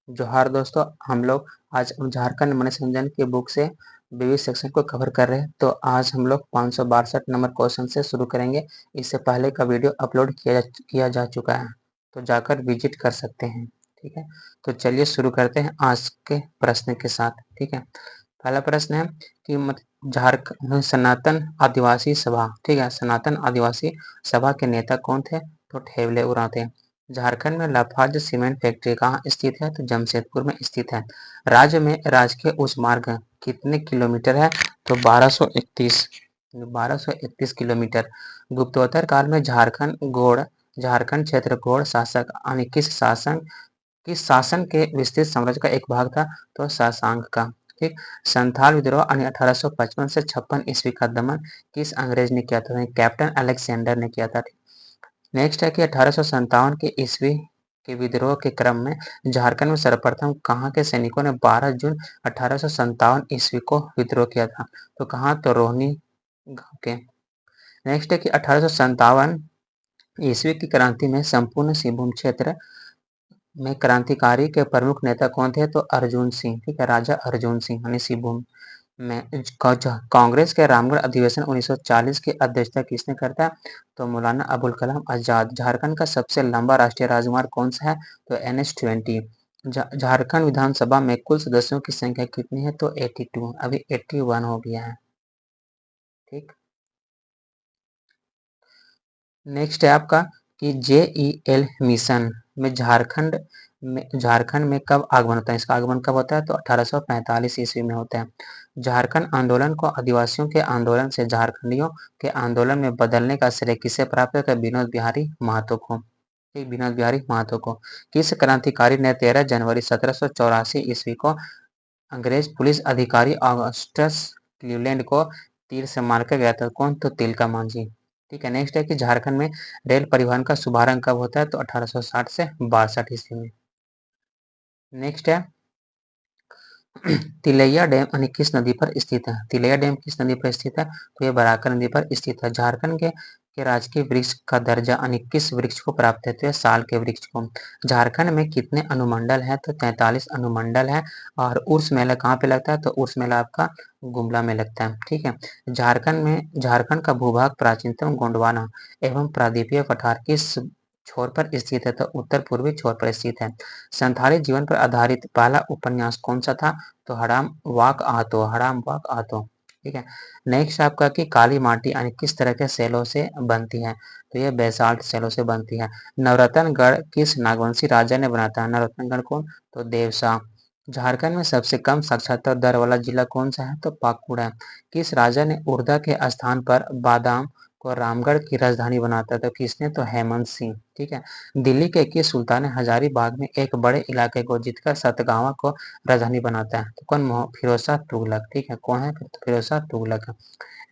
जोहार दोस्तों, हम लोग आज झारखंड मनोरंजन की बुक से विविध सेक्शन को कवर कर रहे हैं। तो आज हम लोग 562 नंबर क्वेश्चन से शुरू करेंगे। इससे पहले का वीडियो अपलोड किया जा चुका है, तो जाकर विजिट कर सकते हैं। ठीक है, तो चलिए शुरू करते हैं आज के प्रश्न के साथ। ठीक है, पहला प्रश्न है कि झारखंड सनातन आदिवासी सभा, ठीक है, सनातन आदिवासी सभा के नेता कौन थे? तो ठेवले उरांव थे। झारखंड में लाफार्ज सीमेंट फैक्ट्री कहाँ स्थित है? तो जमशेदपुर में स्थित है। राज्य में राजकीय उच्च मार्ग कितने किलोमीटर है? तो 1231 किलोमीटर। गुप्तोत्तर काल में झारखंड क्षेत्र गौड़ शासक यानी किस शासन के विस्तृत साम्राज्य का एक भाग था? तो शशांक का। ठीक, संथाल विद्रोह यानी 1855 से 56 ईस्वी का दमन किस अंग्रेज ने किया था? कैप्टन अलेक्जेंडर ने किया था। नेक्स्ट है कि 1857 के ईस्वी के विद्रोह के क्रम में झारखंड में सर्वप्रथम कहाँ के सैनिकों ने 12 जून 1857 ईस्वी को विद्रोह किया था? तो कहाँ? तो रोहनी गांव के। नेक्स्ट है कि 1857 ईस्वी की क्रांति में संपूर्ण सिंहभूम क्षेत्र में क्रांतिकारी के प्रमुख नेता कौन थे? तो अर्जुन सिंह। ठीक है, राजा अर्जुन सिंह यानी सिंहभूम में। कांग्रेस के रामगढ़ अधिवेशन 1940 की अध्यक्षता किसने करता? तो मौलाना अबुल कलाम आजाद। झारखंड का सबसे लंबा राष्ट्रीय राजमार्ग कौन सा है? तो NH-20। झारखंड विधानसभा में कुल सदस्यों की संख्या कितनी है? तो 82, अभी 81 हो गया है। ठीक, नेक्स्ट है आपका कि JEL मिशन में झारखंड में कब आगमन होता है? इसका आगमन कब होता है? तो 1845 ईस्वी में होता है। झारखंड आंदोलन को आदिवासियों के आंदोलन से झारखंडियों के आंदोलन में बदलने का श्रेय किसे प्राप्त है? तो विनोद बिहारी महतो को। विनोद बिहारी महतो को। किस क्रांतिकारी ने 13 जनवरी 1784 ईस्वी को अंग्रेज पुलिस अधिकारी ऑगस्टस क्लीवलैंड को तीर से मारकर गया था? कौन? तो तिलका मांझी। ठीक है, नेक्स्ट है कि झारखंड में रेल परिवहन का शुभारंभ कब होता है? तो 1860 से 62 ईस्वी में। नेक्स्ट है तिलैया डैम यानी किस नदी पर स्थित है? तिलैया डैम किस नदी पर स्थित है? तो ये बराकर नदी पर स्थित है। झारखंड के राजकीय वृक्ष का दर्जा यानी किस वृक्ष को प्राप्त है? तो ये साल के वृक्ष को। झारखंड में कितने अनुमंडल है? तो 43 अनुमंडल है। और उर्स मेला कहाँ पे लगता है? तो उर्स मेला आपका गुमला में लगता है। ठीक है, झारखंड का भूभाग प्राचीनतम गोंडवाना एवं प्रादीपीय पठार किस छोर पर स्थित है? तो उत्तर पूर्वी छोर पर स्थित है। संथाली जीवन पर आधारित पहला उपन्यास कौन सा था? तो हड़ाम वाक आतो। ठीक है, नेक्स्ट आपका कि काली माटी यानी किस तरह के सेलों से बनती है? तो ये बेसाल्ट सेलों से बनती है। नवरत्नगढ़ किस नागवंशी राजा ने बनाया था? नवरत्नगढ़ कौन? तो देवशाह। झारखंड में सबसे कम साक्षरता दर वाला जिला कौन सा है? तो पाकुड़ है। किस राजा ने उर्दा के स्थान पर बादाम को रामगढ़ की राजधानी बनाता? तो किसने? तो हेमंत सिंह। ठीक है, दिल्ली के किस सुल्तान ने हजारीबाग में एक बड़े इलाके को जीतकर सतगावा को राजधानी बनाता है? तो कौन? फिरोज शाह तुगलक। ठीक है, कौन है? फिरोज शाह तुगलक।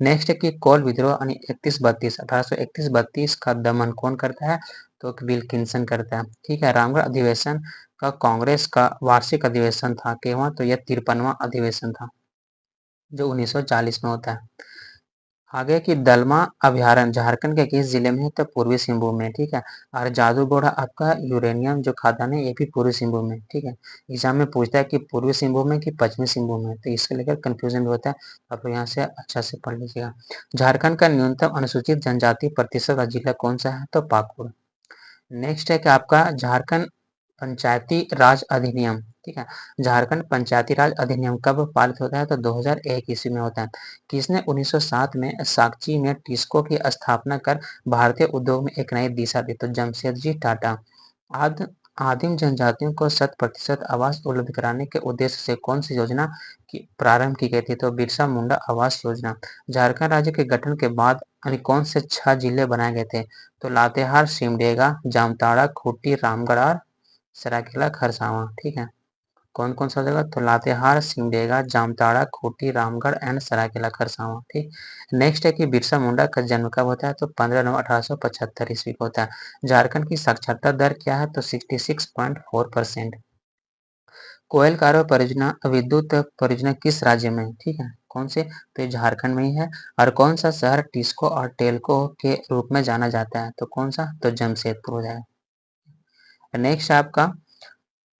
नेक्स्ट है कि कोल विद्रोह यानी 1832 का दमन कौन करता है? तो विल्किंसन करता है। ठीक है, रामगढ़ अधिवेशन का कांग्रेस का वार्षिक अधिवेशन था केवल? तो यह 53वां अधिवेशन था जो 1940 में होता है। आगे की दलमा अभ्यारण्य झारखंड के किस जिले में है? तो पूर्वी सिंहभूम में। ठीक है, और जादूगोड़ा आपका यूरेनियम जो खादान है ये भी पूर्वी सिंहभूम में। ठीक है, एग्जाम में पूछता है कि पूर्वी सिंहभूम में कि पश्चिमी सिंहभूम में, तो इसके लेकर कंफ्यूजन भी होता है। आप यहाँ से अच्छा से पढ़ लीजिएगा। झारखंड का न्यूनतम अनुसूचित जनजाति प्रतिशत का जिला कौन सा है? तो पाकुड़। नेक्स्ट है कि आपका झारखंड पंचायती राज अधिनियम। ठीक है, झारखंड पंचायती राज अधिनियम कब पारित होता है? तो 2001 ईस्वी में होता है। किसने 1907 में साक्ची में टिस्को की स्थापना कर भारतीय उद्योग में एक नई दिशा दी? तो जमशेदजी टाटा। आद आदिम जनजातियों को 100% आवास उपलब्ध कराने के उद्देश्य से कौन सी योजना की प्रारंभ की गई थी? तो बिरसा मुंडा आवास योजना। झारखंड राज्य के गठन के बाद यानी कौन से 6 जिले बनाए गए थे? तो लातेहार, सिमडेगा, जामताड़ा, खूंटी, रामगढ़ और सरायकेला खरसावां। ठीक है, कौन कौन सा जगह? तो लातेहार, सिमडेगा, जामताड़ा, खूंटी, रामगढ़ एंड सरायकेला खरसावां। ठीक, नेक्स्ट है कि बिरसा मुंडा का जन्म कब होता है? तो 15 नवंबर 1875 ईस्वी को होता है। झारखंड की साक्षरता दर क्या है? तो 66.4%। कोयल कार्य परियोजना विद्युत परियोजना किस राज्य में? ठीक है, कौन से? तो ये झारखंड में ही है। और कौन सा शहर टिस्को और टेल्को के रूप में जाना जाता है? तो कौन सा? तो जमशेदपुर हो जाएगा। नेक्स्ट आपका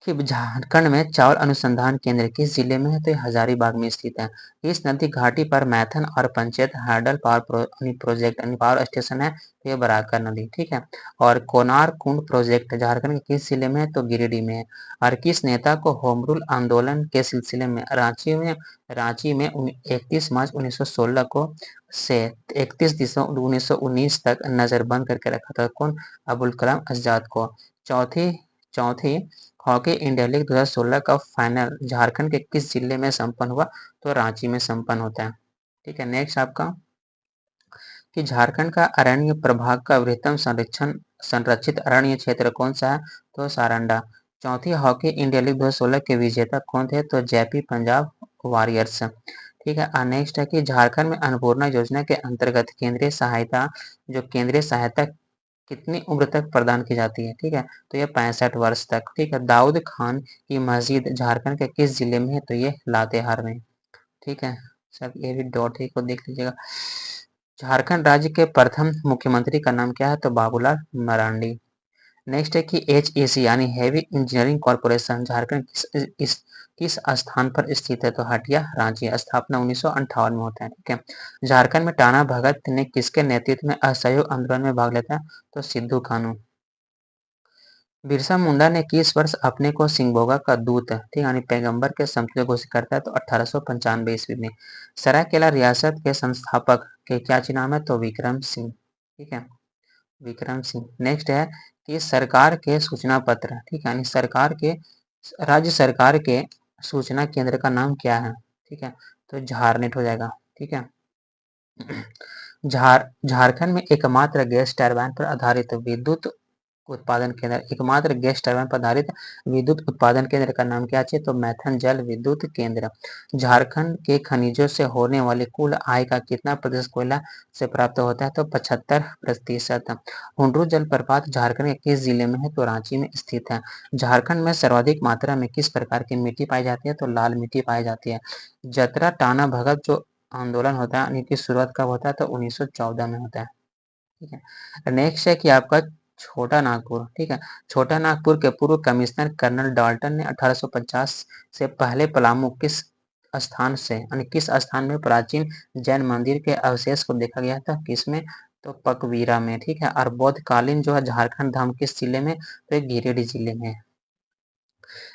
कि झारखंड में चावल अनुसंधान केंद्र किस जिले में है? तो ये हजारीबाग में स्थित है। इस नदी घाटी पर मैथन और panchayat hurdle project power station है, तो ये बराकर नदी, ठीक है। और कोनार कुंड प्रोजेक्ट झारखंड के किस जिले में है? तो गिरिडीह में है। और किस नेता को होम रूल आंदोलन के सिलसिले में रांची में 31 मार्च 1916 को से 31 दिसंबर 1919 तक नजरबंद करके रखा था? कौन? अबुल कलाम आजाद को। चौथी चौथी हॉकी इंडिया लीग 2016 का फाइनल झारखंड के किस जिले में संपन्न हुआ? तो रांची में संपन्न होता है, ठीक है। नेक्स्ट आपका कि झारखंड का अरण्य प्रभाग का वृहत्तम संरक्षित अरण्य क्षेत्र कौन सा है? तो सारंडा। चौथी हॉकी इंडिया लीग 2016 के विजेता कौन थे? तो जेपी पंजाब वॉरियर्स, ठीक है। और नेक्स्ट है कि झारखंड में अन्नपूर्णा योजना के अंतर्गत केंद्रीय सहायता कितनी उम्र तक प्रदान की जाती है? ठीक है, तो ये 65 वर्ष तक, ठीक है। दाऊद खान की मस्जिद झारखंड के किस जिले में है? तो ये लातेहार में, ठीक है। सब ये भी डॉट ही को देख लीजिएगा। झारखंड राज्य के प्रथम मुख्यमंत्री का नाम क्या है? तो बाबूलाल मरांडी। नेक्स्ट है कि HEC यानी हेवी इंजीनियरिंग कॉरपोरेशन झारखंड किस स्थान पर स्थित है? तो हटिया रांची। स्थापना 1958 में होता है, ठीक है। झारखंड में टाना भगत ने किसके नेतृत्व में असहयोग आंदोलन में भाग लेता है? तो सिद्धू कानू। बिरसा मुंडा ने किस वर्ष अपने को सिंगभोगा का दूत, ठीक यानी पैगंबर के समतुल्य घोषित करता है? तो 1895 ईस्वी में। सरायकेला रियासत के संस्थापक के क्या नाम है? तो विक्रम सिंह, ठीक है, विक्रम सिंह। नेक्स्ट है कि सरकार के सूचना पत्र, ठीक है, यानी राज्य सरकार के सूचना केंद्र का नाम क्या है? ठीक है, तो झारनेट हो जाएगा, ठीक है। झारखंड में एकमात्र गैस टरबाइन पर आधारित विद्युत उत्पादन केंद्र का नाम क्या है? तो मैथन जल विद्युत केंद्र। झारखंड के खनिजों से होने वाली कुल आय का कितना प्रतिशत कोयला से प्राप्त होता है? तो 75%। हुंडरू जलप्रपात झारखंड के किस जिले में है? तो रांची में स्थित है। झारखंड में सर्वाधिक मात्रा में किस प्रकार की मिट्टी पाई जाती है? तो लाल मिट्टी पाई जाती है। जतरा टाना भगत जो आंदोलन होता है इनकी शुरुआत कब होता है? तो 1914 में होता है, ठीक है। नेक्स्ट है कि आपका छोटा नागपुर, ठीक है। छोटा नागपुर के पूर्व कमिश्नर कर्नल डाल्टन ने 1850 से पहले पलामू किस स्थान में प्राचीन जैन मंदिर के अवशेष को देखा गया था? किसमें? तो पकवीरा में, ठीक है। और बौद्धकालीन जो है झारखंड धाम किस जिले में? तो गिरिडीह जिले में।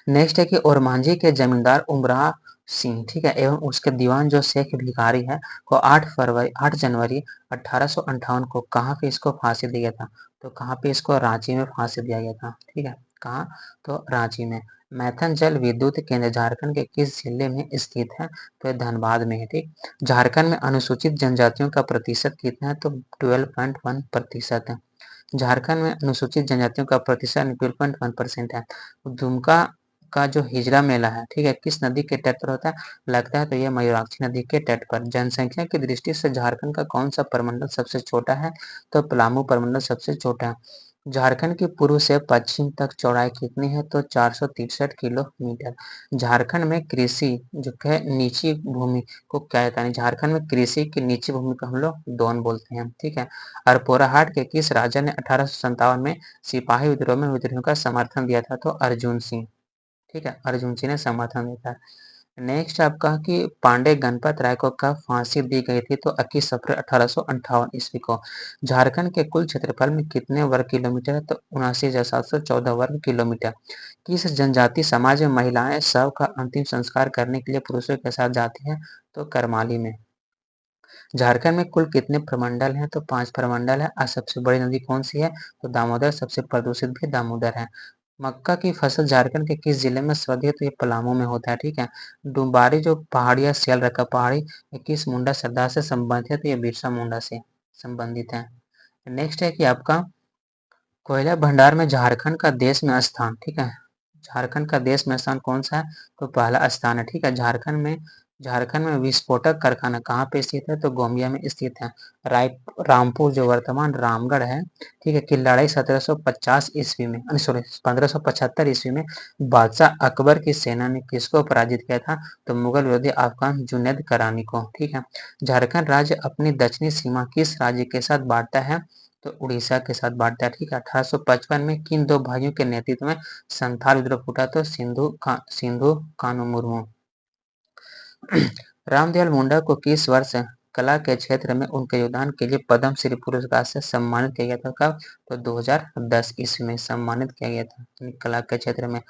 नेक्स्ट है कि ओरमांझी के जमींदार उमराव सिंह, ठीक है, एवं उसके दीवान जो शेख भिखारी है को 8 जनवरी 1858 को कहाँ पे इसको फांसी दिया था? तो कहाँ पे इसको? रांची में फांसी दिया गया था, ठीक है। कहाँ? तो रांची में। मैथन जल विद्युत केंद्र झारखंड के किस जिले में स्थित है? तो धनबाद में है, ठीक। झारखंड में अनुसूचित जनजातियों का प्रतिशत कितना है? तो 12.1% है। झारखंड में अनुसूचित जनजातियों का प्रतिशत 12.1% है। दुमका का जो हिजरा मेला है, ठीक है, किस नदी के तट पर होता है? लगता है तो यह मयूराक्षी नदी के तट पर। जनसंख्या की दृष्टि से झारखंड का कौन सा प्रमंडल सबसे छोटा है? तो पलामू प्रमंडल सबसे छोटा है। झारखंड की पूर्व से पश्चिम तक चौड़ाई कितनी है? तो 463 किलोमीटर। झारखंड में कृषि जो है नीची भूमि को क्या कहता है? झारखंड में कृषि की नीची भूमि को हम लोग दोन बोलते हैं, ठीक है। और पोराहाट के किस राजा ने 1857 में सिपाही विद्रोह में विद्रोहियों का समर्थन दिया था? तो अर्जुन सिंह, ठीक है, अर्जुन सिंह ने समर्थन दिया था। नेक्स्ट आपका कि पांडे गणपत राय को कब फांसी दी गई थी? तो 21 अप्रैल 1858 ईस्वी को। झारखंड के कुल क्षेत्रफल में कितने वर्ग किलोमीटर है? तो 79,714 वर्ग किलोमीटर। किस जनजाति समाज में महिलाएं शव का अंतिम संस्कार करने के लिए पुरुषों के साथ जाती हैं? तो करमाली में। झारखंड में कुल कितने प्रमंडल हैं? तो 5 प्रमंडल है। और सबसे बड़ी नदी कौन सी है? तो दामोदर। सबसे प्रदूषित भी दामोदर है। मक्का की फसल झारखंड के किस जिले में सर्वाधिक है? तो ये पलामू में होता है, ठीक है। डुम्बारी जो पहाड़ी या सियाल रखा पहाड़ी किस मुंडा सरदार से संबंधित है? तो ये बिरसा मुंडा से संबंधित है। नेक्स्ट है कि आपका कोयला भंडार में झारखंड का देश में स्थान, ठीक है, झारखंड का देश में स्थान कौन सा है? तो पहला स्थान है, ठीक है। झारखंड में विस्फोटक कारखाना कहाँ पे स्थित है? तो गोमिया में स्थित है। रामपुर जो वर्तमान रामगढ़ है, ठीक है, की लड़ाई 1750 ईस्वी में, सॉरी 1575 ईस्वी में बादशाह अकबर की सेना ने किसको पराजित किया था? तो मुगल विरोधी अफगान जुनैद करानी को, ठीक है। झारखंड राज्य अपनी दक्षिणी सीमा किस राज्य के साथ बांटता है? तो उड़ीसा के साथ बांटता है। ठीक है, 1855 में किन दो भाइयों के नेतृत्व में संथाल विद्रोह फूटा? तो सिंधु कानू मुर्मू। रामदयाल मुंडा को किस वर्ष कला के क्षेत्र में उनके योगदान के लिए पद्म श्री पुरस्कार से सम्मानित किया गया था? कब? तो 2010 ईस्वी में सम्मानित किया गया था कला के क्षेत्र में।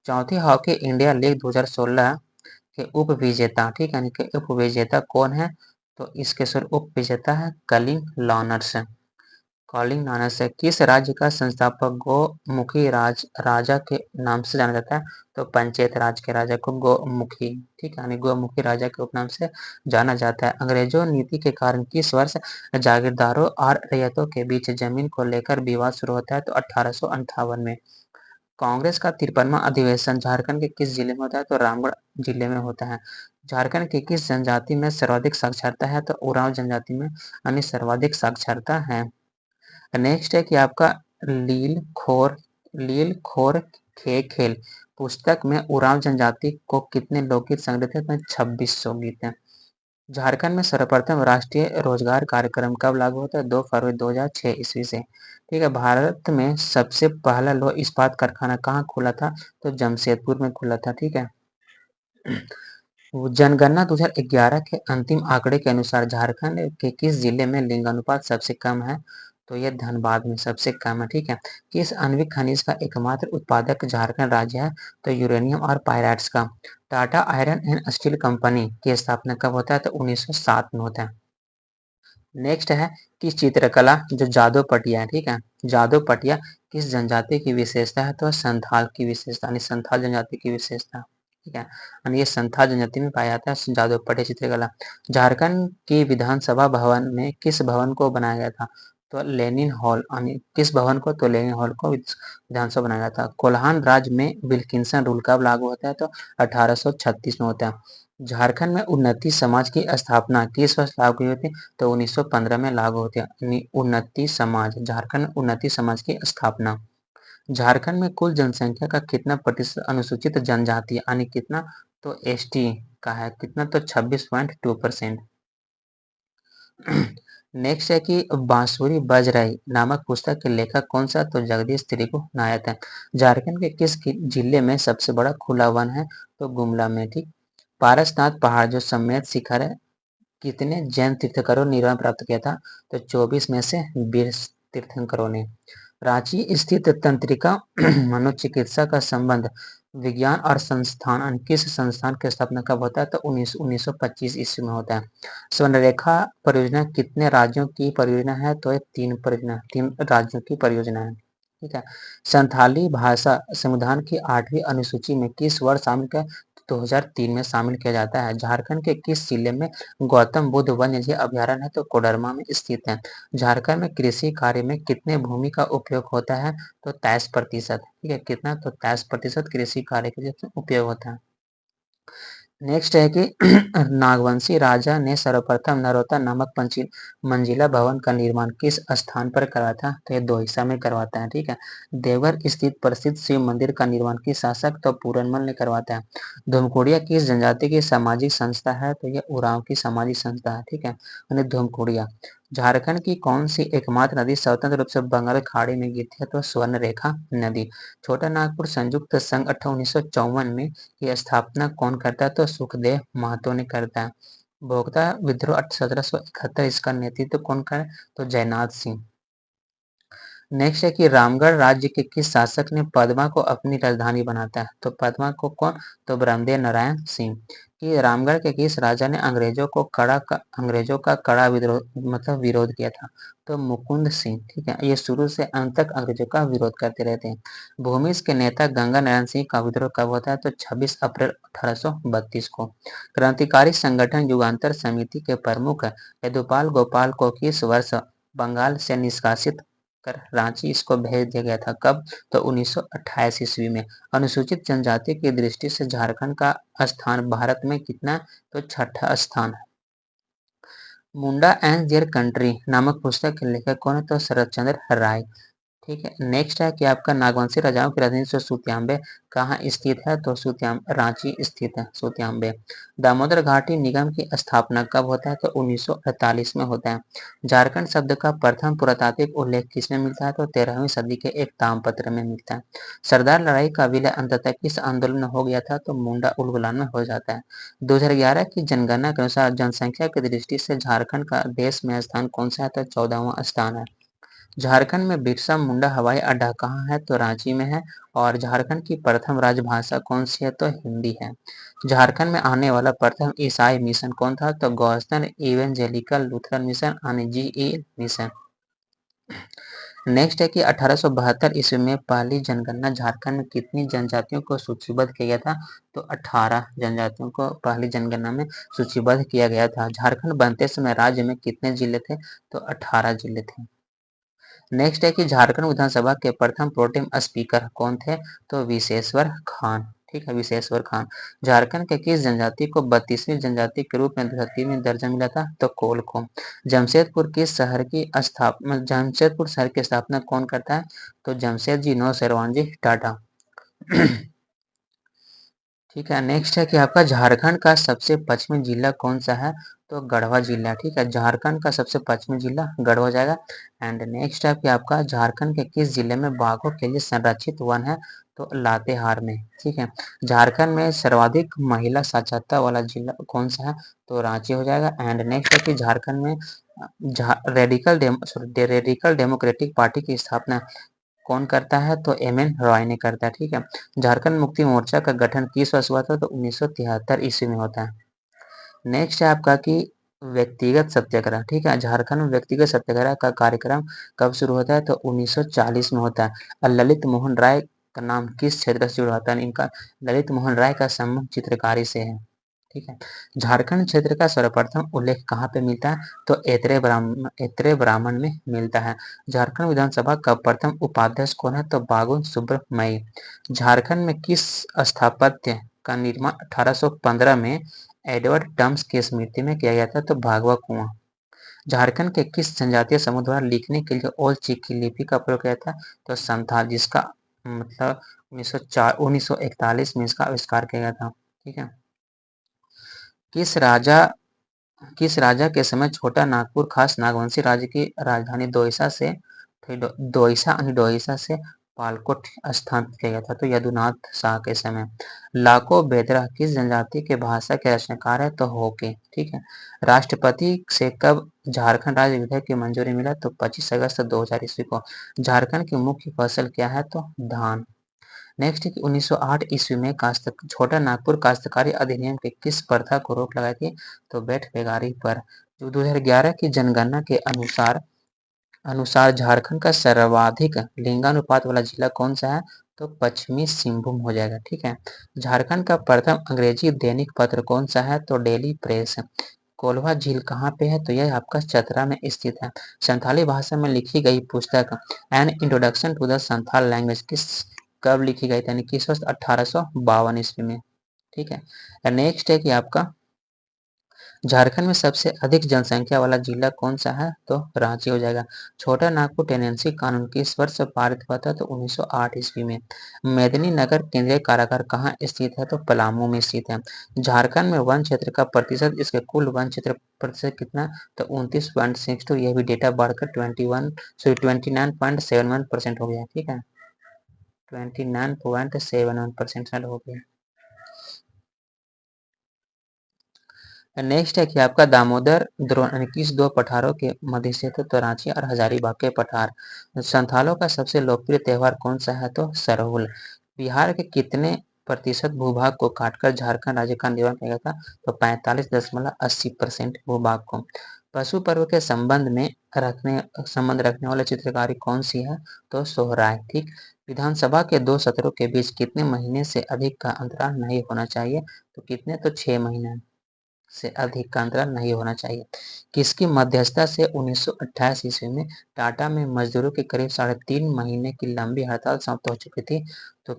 चौथी हॉकी इंडिया लीग 2016 के उप विजेता, ठीक है, के उप विजेता कौन है? तो इसके सर उप विजेता है कॉलिंग नाना से। किस राज्य का संस्थापक गोमुखी राजा के नाम से जाना जाता है? तो पंचायत राज के राजा को गोमुखी, ठीक है, यानी गोमुखी राजा के उपनाम से जाना जाता है। अंग्रेजों नीति के कारण किस वर्ष जागीरदारों और रैयतों के बीच जमीन को लेकर विवाद शुरू होता है? तो 1858 में। कांग्रेस का 53वां अधिवेशन झारखंड के किस जिले में होता है? तो रामगढ़ जिले में होता है। झारखंड की किस जनजाति में सर्वाधिक साक्षरता है? तो उरांव जनजाति में यानी सर्वाधिक साक्षरता है। नेक्स्ट है कि आपका लील खोर खे खेल पुस्तक में उरांव जनजाति को कितने लोकगीत संग्रहित हैं? 2600 गीत हैं। झारखंड में सर्वप्रथम राष्ट्रीय रोजगार कार्यक्रम कब लागू होता है? 2 फरवरी 2006 ईस्वी से। ठीक है, भारत में सबसे पहला लौह इस्पात कारखाना कहाँ खुला था? तो जमशेदपुर में खुला था। ठीक है, जनगणना 2011 के अंतिम आंकड़े के अनुसार झारखंड के किस जिले में लिंगानुपात सबसे कम है? तो यह धनबाद में सबसे कम है। ठीक है, किस आणविक खनिज का एकमात्र उत्पादक झारखंड राज्य है? तो यूरेनियम और पायराइट्स का। Tata iron and steel company की स्थापना कब होता है? तो 1907 में होता है। नेक्स्ट है कि चित्रकला जो जादू पटिया है, ठीक है, जादू पटिया किस जनजाति की विशेषता है? तो संथाल की विशेषता, यानी संथाल जनजाति की विशेषता। ठीक है, यानी ये संथाल जनजाति में पाया जाता है जादू पटिया चित्रकला। झारखंड की विधानसभा भवन में किस भवन को बनाया गया था? तो लेनिन हॉल, यानी किस भवन को? तो लेनिन हॉल को विधानसभा बनाया गया था। कोल्हान राज्य में विल्किंसन रूल कब लागू होता है? तो 1836 में होता है। झारखंड में उन्नति समाज की स्थापना किस वर्ष लागू हुई थी? तो 1915 में लागू होती है उन्नति समाज, झारखंड उन्नति समाज की स्थापना। झारखंड में कुल जनसंख्या का कितना प्रतिशत अनुसूचित जनजाति यानी कितना? तो एसटी का है। कितना? तो 26.2%। नेक्स्ट है कि बांसुरी बज रही नामक पुस्तक के लेखक कौन सा? तो जगदीश त्रिगु नायक है। झारखंड के किस जिले में सबसे बड़ा खुला वन है? तो गुमला में। ठीक, पारसनाथ पहाड़ जो समेत शिखर है, कितने जैन तीर्थंकरों ने निर्वाण प्राप्त किया था? तो 24 में से 20 तीर्थंकरों ने। रांची स्थित तंत्रिका मनोचिकित्सा का संबंध विज्ञान और संस्थान किस संस्थान की स्थापना कब होता है? तो 1925 ईस्वी में होता है। स्वर्णरेखा परियोजना कितने राज्यों की परियोजना है? तो ये 3 राज्यों की परियोजना है। ठीक है, संथाली भाषा संविधान की 8वीं अनुसूची में किस वर्ष शामिल किया? 2003 में शामिल किया जाता है। झारखंड के किस जिले में गौतम बुद्ध वन्यजीव अभयारण्य है? तो कोडरमा में स्थित है। झारखंड में कृषि कार्य में कितने भूमि का उपयोग होता है? तो 23%। ठीक है, कितना? तो 23% कृषि कार्य के लिए उपयोग होता है। नेक्स्ट है कि नागवंशी राजा ने सर्वप्रथम नरोत्ता नामक मंजिला भवन का निर्माण किस स्थान पर करवाया था? तो ये 2 हिस्सा में करवाता है। ठीक है, देवघर स्थित प्रसिद्ध शिव मंदिर का निर्माण किस शासक? तो पूरनमल ने करवाता है। धूमकुड़िया किस जनजाति की सामाजिक संस्था है? तो ये उरांव की सामाजिक संस्था है। ठीक है, यानी धूमकुड़िया। झारखंड की कौन सी एकमात्र नदी स्वतंत्र रूप से बंगाल खाड़ी में गिरती है? तो स्वर्ण रेखा नदी। छोटा नागपुर संयुक्त संघ 1954 में की स्थापना कौन करता है? तो सुखदेव महतो ने करता है। भोक्ता विद्रोह 1771 इसका नेतृत्व कौन करे? तो जयनाथ सिंह। नेक्स्ट है कि रामगढ़ राज्य के किस शासक ने पद्मा को अपनी राजधानी बनाता है? तो पद्मा को कौन? तो ब्रह्मदेव नारायण सिंह। कि रामगढ़ के किस राजा ने अंग्रेजों का कड़ा विरोध किया था? तो मुकुंद सिंह। ठीक है, ये शुरू से अंत तक अंग्रेजों का विरोध करते रहते हैं। भूमिज के नेता गंगा नारायण सिंह का विद्रोह कब होता है? तो 26 अप्रैल 1832 को। क्रांतिकारी संगठन युगांतर समिति के प्रमुख यदुपाल गोपाल को किस वर्ष बंगाल से निष्कासित कर रांची इसको भेज दिया गया था? कब? तो 1928 ईस्वी में। अनुसूचित जनजाति की दृष्टि से झारखंड का स्थान भारत में कितना? तो 6ठा स्थान है। मुंडा एंड देयर कंट्री नामक पुस्तक के लेखक कौन है? तो शरद चंद्र राय। ठीक है। नेक्स्ट है कि आपका नागवंशी राजाओं की राजधानी सुत्यांबे कहाँ स्थित है, तो रांची स्थित है सुत्यांबे। दामोदर घाटी निगम की स्थापना कब होता है, तो 1948 में होता है। झारखंड शब्द का प्रथम पुरातात्विक उल्लेख किसमें मिलता है, तो 13वीं सदी के एक ताम्रपत्र में मिलता है। सरदार लड़ाई का विलय अंततः किस आंदोलन में हो गया था, तो मुंडा उलगुलान में हो जाता है। 2011 की जनगणना के अनुसार जनसंख्या की दृष्टि से झारखंड का देश में स्थान कौन सा है, तो 14वां स्थान है। झारखंड में बिरसा मुंडा हवाई अड्डा कहाँ है, तो रांची में है। और झारखंड की प्रथम राजभाषा कौन सी है, तो हिंदी है। झारखंड में आने वाला प्रथम ईसाई मिशन कौन था, तो गॉस्टन इवेंजेलिकल लूथरन मिशन यानी जीई मिशन। नेक्स्ट है कि 1872 ईस्वी में पहली जनगणना झारखंड में कितनी जनजातियों को सूचीबद्ध किया गया था, तो 18 जनजातियों को पहली जनगणना में सूचीबद्ध किया गया था। झारखंड बनते समय राज्य में कितने जिले थे, तो 18 जिले थे। नेक्स्ट है कि झारखंड विधानसभा के प्रथम प्रोटेम स्पीकर कौन थे, तो विशेश्वर खान। ठीक है, विशेश्वर खान। झारखंड के किस जनजाति को 32वीं जनजाति के रूप में धरती में दर्जा मिला था, तो कोल को। जमशेदपुर शहर की स्थापना कौन करता है, तो जमशेदजी नौशेरवानजी टाटा। ठीक है। नेक्स्ट है कि आपका झारखंड का सबसे पश्चिमी जिला कौन सा है, तो गढ़वा जिला। ठीक है, झारखंड का सबसे पश्चिमी जिला गढ़वा जाएगा। एंड नेक्स्ट है कि आपका झारखंड के किस जिले में बाघों के लिए संरक्षित वन है, तो लातेहार में। ठीक है। झारखंड में सर्वाधिक महिला साक्षरता वाला जिला कौन सा है, तो रांची हो जाएगा। एंड नेक्स्ट है कि झारखंड में रेडिकल डेमोक्रेटिक पार्टी की स्थापना कौन करता है, तो एम.एन. रॉय ने करता है। ठीक है। झारखंड मुक्ति मोर्चा का गठन किस वर्ष हुआ था, तो 1973 ईस्वी में होता है। नेक्स्ट है आपका कि व्यक्तिगत सत्याग्रह। ठीक है, झारखंड में व्यक्तिगत सत्याग्रह का कार्यक्रम कब शुरू होता है, तो 1940 में होता है। और ललित मोहन राय का नाम किस क्षेत्र से जुड़ा होता है, इनका ललित मोहन राय का संबंध चित्रकारी से है। ठीक है। झारखंड क्षेत्र का सर्वप्रथम उल्लेख कहाँ पे मिलता है, तो ऐत्रेय ब्राह्मण में मिलता है। झारखंड विधानसभा का प्रथम उपाध्यक्ष कौन है, तो बाबुल सुब्रमण्यम। झारखंड में किस स्थापत्य का निर्माण 1815 में एडवर्ड टम्स की स्मृति में किया गया था, तो भागवा कुआं। झारखंड के किस जनजातीय समूह द्वारा लिखने के लिए ओल चिकी लिपि का प्रयोग किया था, तो संथाल, जिसका मतलब 1941 में इसका आविष्कार किया गया था। ठीक है। किस राजा किस राजा के समय छोटा नागपुर खास नागवंशी राज्य की राजधानी दोईसा से पालकोट स्थानांतरित किया गया था, तो यदुनाथ शाह के समय। लाको बेदरा किस जनजाति के भाषा के रचनाकार है, तो होके। ठीक है। राष्ट्रपति से कब झारखंड राज्य विधेयक की मंजूरी मिला, तो 25 अगस्त 2000 ईस्वी को। झारखंड की मुख्य फसल क्या है, तो धान। नेक्स्ट है कि 1908 ईस्वी में छोटा नागपुर काश्तकारी अधिनियम के किस प्रथा को रोक लगाई थी, तो बैठ बेगारी पर। जो 2011 की जनगणना के अनुसार अनुसार झारखंड का सर्वाधिक लिंगानुपात वाला जिला कौन सा है, तो पश्चिमी सिंहभूम हो जाएगा। ठीक है। झारखंड का प्रथम अंग्रेजी दैनिक पत्र कौन सा है, तो डेली प्रेस। कोल्हा झील कहाँ पे है, तो यह आपका चतरा में स्थित है। संथाली भाषा में लिखी गई पुस्तक an introduction to the Santhal language किस कब लिखी गई थी, यानी किस वर्ष 1852 ईस्वी में। ठीक है। नेक्स्ट है कि आपका झारखंड में सबसे अधिक जनसंख्या वाला जिला कौन सा है, तो रांची हो जाएगा। छोटा नागपुर टेनेंसी कानून किस वर्ष पारित हुआ था, तो 1908 ईस्वी में। मेदिनीनगर केंद्रीय कारागार कहाँ स्थित है, तो पलामू में स्थित है। झारखंड में वन क्षेत्र का प्रतिशत इसके कुल वन क्षेत्र प्रतिशत कितना, तो 29.62। यह भी डेटा बढ़कर 29.71% हो गया। ठीक है, 29.71% हो गया। नेक्स्ट है कि आपका दामोदर किस दो पठारों के मध्य स्थित है, तो रांची और हजारीबाग के पठार। संथालों का सबसे लोकप्रिय त्योहार कौन सा है, तो सरहुल। बिहार के कितने प्रतिशत भूभाग को काटकर झारखंड राज्य का निर्माण किया गया था, तो 45.80% भूभाग को। पशु पर्व के संबंध रखने वाले चित्रकारी कौन सी है, तो सोहराय। ठीक। विधानसभा के दो सत्रों के बीच कितने महीने से अधिक का अंतराल नहीं होना चाहिए, तो कितने, तो 6 महीने से अधिक का अंतराल नहीं होना चाहिए। किसकी मध्यस्थता से 1928 ईस्वी में टाटा में मजदूरों की करीब 3.5 महीने की लंबी हड़ताल समाप्त हो चुकी थी, तो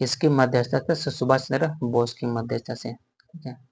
किसकी मध्यस्थता से, सुभाष चंद्र बोस की मध्यस्थता से। ठीक है।